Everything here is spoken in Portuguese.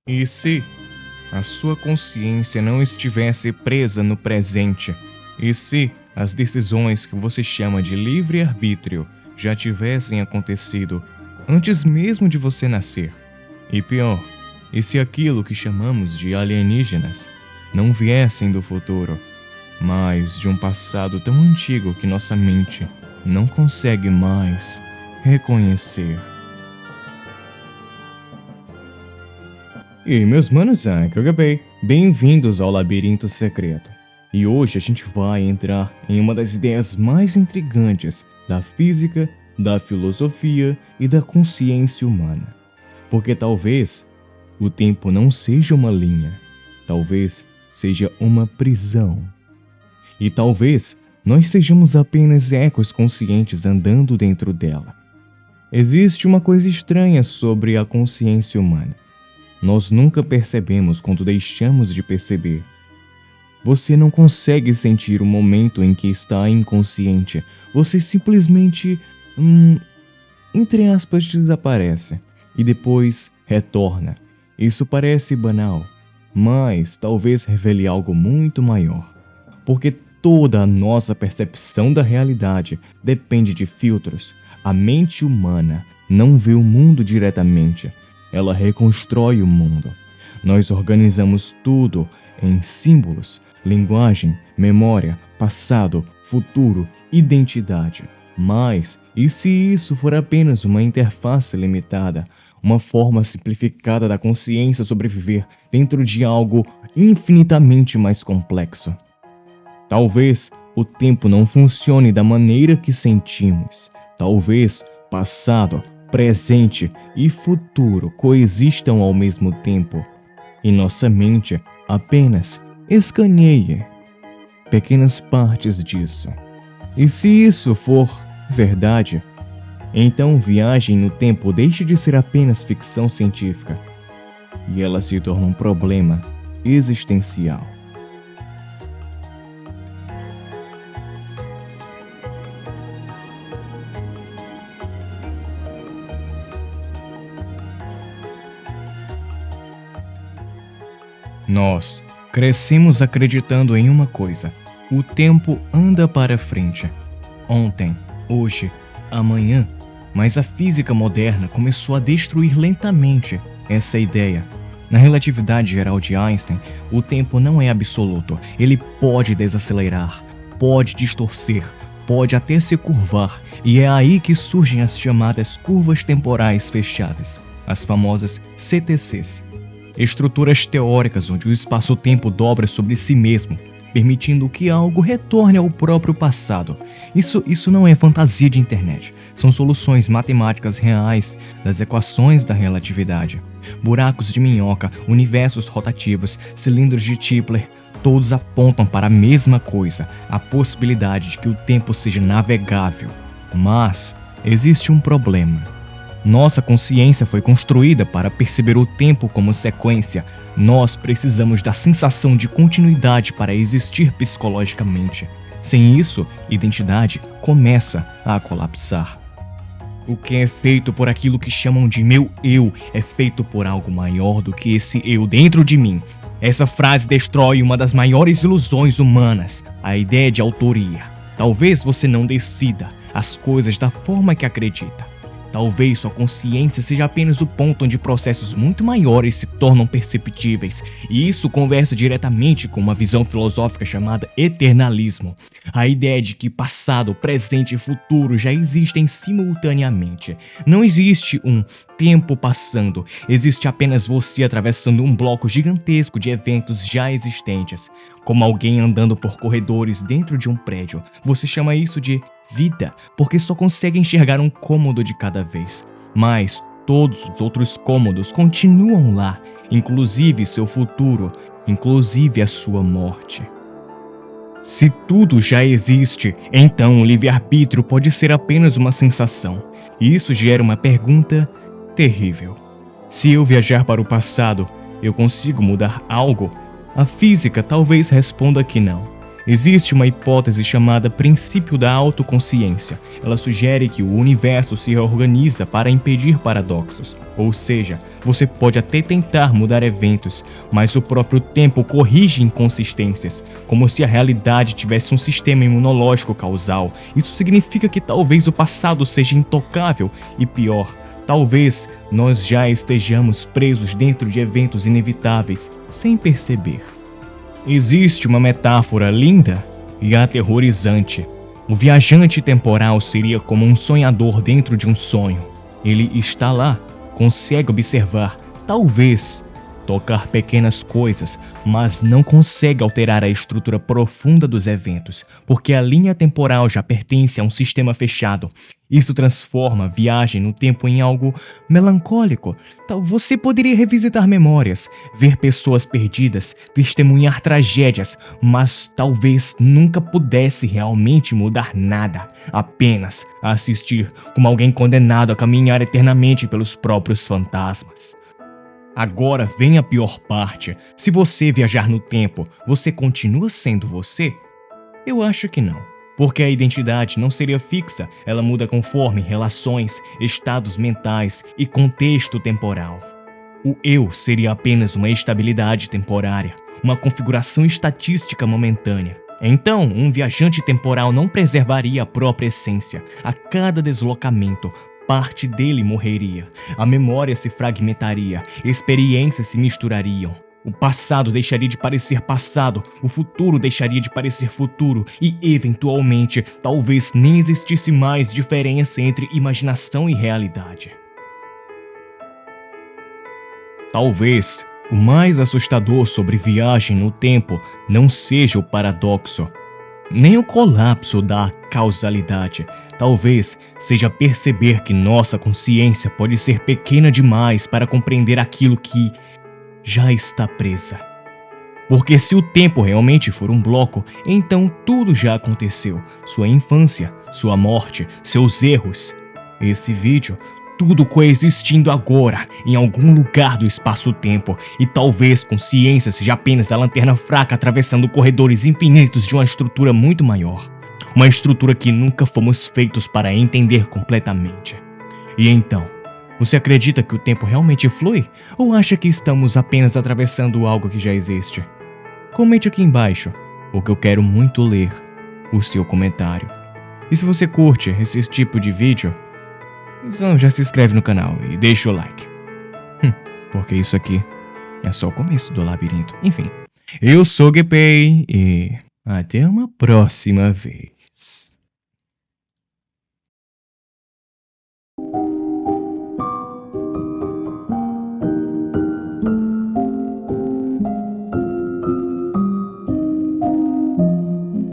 E se a sua consciência não estivesse presa no presente? E se as decisões que você chama de livre-arbítrio já tivessem acontecido antes mesmo de você nascer? E pior, e se aquilo que chamamos de alienígenas não viessem do futuro, mas de um passado tão antigo que nossa mente não consegue mais reconhecer? E aí, meus manos, aqui é o Gabay. Bem-vindos ao Labirinto Secreto. E hoje a gente vai entrar em uma das ideias mais intrigantes da física, da filosofia e da consciência humana. Porque talvez o tempo não seja uma linha, talvez seja uma prisão. E talvez nós sejamos apenas ecos conscientes andando dentro dela. Existe uma coisa estranha sobre a consciência humana. Nós nunca percebemos quando deixamos de perceber. Você não consegue sentir o momento em que está inconsciente. Você simplesmente, entre aspas, desaparece e depois retorna. Isso parece banal, mas talvez revele algo muito maior. Porque toda a nossa percepção da realidade depende de filtros. A mente humana não vê o mundo diretamente. Ela reconstrói o mundo. Nós organizamos tudo em símbolos, linguagem, memória, passado, futuro, identidade. Mas, e se isso for apenas uma interface limitada, uma forma simplificada da consciência sobreviver dentro de algo infinitamente mais complexo? Talvez o tempo não funcione da maneira que sentimos. Talvez passado, presente e futuro coexistam ao mesmo tempo, e nossa mente apenas escaneie pequenas partes disso. E se isso for verdade, então viagem no tempo deixa de ser apenas ficção científica e ela se torna um problema existencial. Nós crescemos acreditando em uma coisa: o tempo anda para frente. Ontem, hoje, amanhã. Mas a física moderna começou a destruir lentamente essa ideia. Na relatividade geral de Einstein, o tempo não é absoluto. Ele pode desacelerar, pode distorcer, pode até se curvar. E é aí que surgem as chamadas curvas temporais fechadas, as famosas CTCs. Estruturas teóricas onde o espaço-tempo dobra sobre si mesmo, permitindo que algo retorne ao próprio passado. Isso não é fantasia de internet. São soluções matemáticas reais das equações da relatividade. Buracos de minhoca, universos rotativos, cilindros de Tipler, todos apontam para a mesma coisa, a possibilidade de que o tempo seja navegável. Mas existe um problema. Nossa consciência foi construída para perceber o tempo como sequência. Nós precisamos da sensação de continuidade para existir psicologicamente. Sem isso, identidade começa a colapsar. O que é feito por aquilo que chamam de meu eu é feito por algo maior do que esse eu dentro de mim. Essa frase destrói uma das maiores ilusões humanas, a ideia de autoria. Talvez você não decida as coisas da forma que acredita. Talvez sua consciência seja apenas o ponto onde processos muito maiores se tornam perceptíveis, e isso conversa diretamente com uma visão filosófica chamada eternalismo, a ideia de que passado, presente e futuro já existem simultaneamente. Não existe um tempo passando, existe apenas você atravessando um bloco gigantesco de eventos já existentes, como alguém andando por corredores dentro de um prédio. Você chama isso de vida, porque só consegue enxergar um cômodo de cada vez. Mas todos os outros cômodos continuam lá, inclusive seu futuro, inclusive a sua morte. Se tudo já existe, então o livre-arbítrio pode ser apenas uma sensação. E isso gera uma pergunta terrível. Se eu viajar para o passado, eu consigo mudar algo? A física talvez responda que não. Existe uma hipótese chamada princípio da autoconsciência. Ela sugere que o universo se reorganiza para impedir paradoxos. Ou seja, você pode até tentar mudar eventos, mas o próprio tempo corrige inconsistências, como se a realidade tivesse um sistema imunológico causal. Isso significa que talvez o passado seja intocável e pior, talvez nós já estejamos presos dentro de eventos inevitáveis, sem perceber. Existe uma metáfora linda e aterrorizante. O viajante temporal seria como um sonhador dentro de um sonho. Ele está lá, consegue observar, talvez tocar pequenas coisas, mas não consegue alterar a estrutura profunda dos eventos, porque a linha temporal já pertence a um sistema fechado. Isso transforma a viagem no tempo em algo melancólico. Você poderia revisitar memórias, ver pessoas perdidas, testemunhar tragédias, mas talvez nunca pudesse realmente mudar nada, apenas assistir como alguém condenado a caminhar eternamente pelos próprios fantasmas. Agora vem a pior parte. Se você viajar no tempo, você continua sendo você? Eu acho que não. Porque a identidade não seria fixa, ela muda conforme relações, estados mentais e contexto temporal. O eu seria apenas uma estabilidade temporária, uma configuração estatística momentânea. Então, um viajante temporal não preservaria a própria essência. A cada deslocamento, parte dele morreria, a memória se fragmentaria, experiências se misturariam. O passado deixaria de parecer passado, o futuro deixaria de parecer futuro e, eventualmente, talvez nem existisse mais diferença entre imaginação e realidade. Talvez o mais assustador sobre viagem no tempo não seja o paradoxo, nem o colapso da causalidade. Talvez seja perceber que nossa consciência pode ser pequena demais para compreender aquilo que já está presa. Porque se o tempo realmente for um bloco, então tudo já aconteceu. Sua infância, sua morte, seus erros. Esse vídeo, tudo coexistindo agora, em algum lugar do espaço-tempo, e talvez consciência seja apenas a lanterna fraca atravessando corredores infinitos de uma estrutura muito maior. Uma estrutura que nunca fomos feitos para entender completamente. E então, você acredita que o tempo realmente flui? Ou acha que estamos apenas atravessando algo que já existe? Comente aqui embaixo, porque eu quero muito ler o seu comentário. E se você curte esse tipo de vídeo, então já se inscreve no canal e deixa o like. Porque isso aqui é só o começo do labirinto. Enfim, eu sou o Gepei e até uma próxima vez.